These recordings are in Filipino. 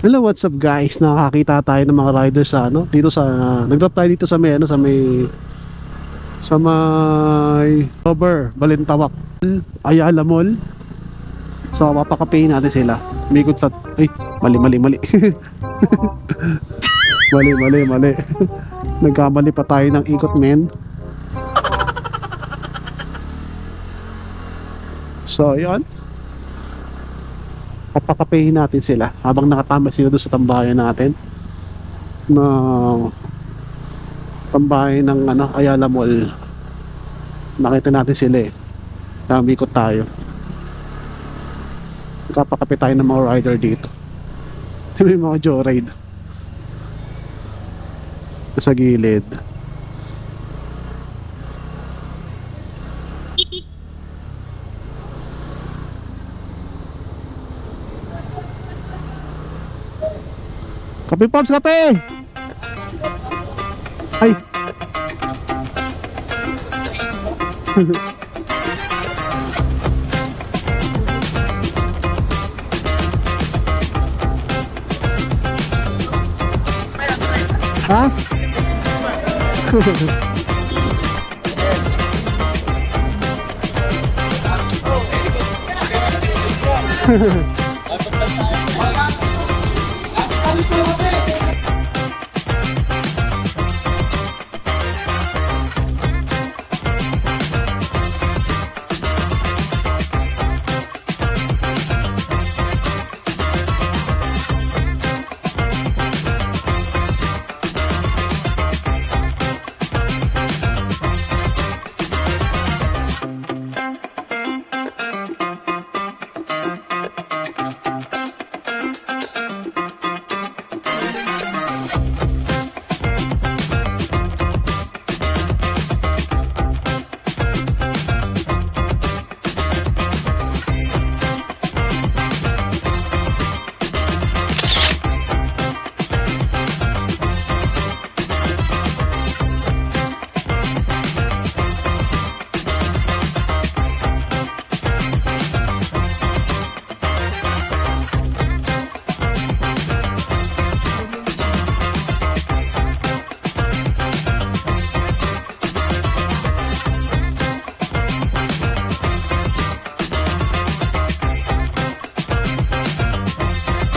Hello, what's up guys? Nakakita tayo ng mga riders sa ano, dito sa nag-drop tayo dito sa may ano, sa may Over, Balintawak, Ayala Mall. So, papakapehin natin sila. Umikot sa ay, mali. Mali. Nagkamali pa tayo ng ikot, men. So, 'yon. Papakapehin natin sila habang nakatambay sila doon sa tambayan natin na tambayan ng ano, Ayala Mall. Nakita natin sila eh. Namikot tayo. Kapakape tayo ng mga rider dito. May mga joyride sa gilid. Kape Pops, kape! Ay! Ha?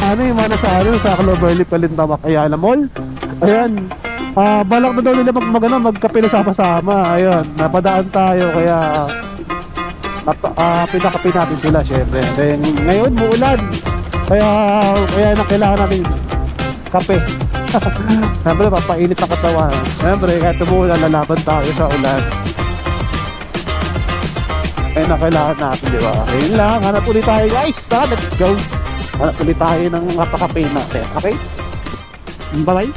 Ano yung mana sa ano, sa Cloverleaf, Balintawak, Ayala Mall. Ayan. Balak na daw nila magkape na sama-sama. Ayun, napadaan tayo kaya pinakape natin sila syempre. Then ngayon muulan. Kaya na kailangan natin kape. Siyempre papainit ang katawan. Siyempre kahit umuulan, lalaban tayo sa ulan. Kaya na kailangan natin, di ba? Ayun lang, hanap ulit tayo guys. Tara, let's go. Hanap ulit tayo ng napaka-pay natin. Okay? Bye-bye.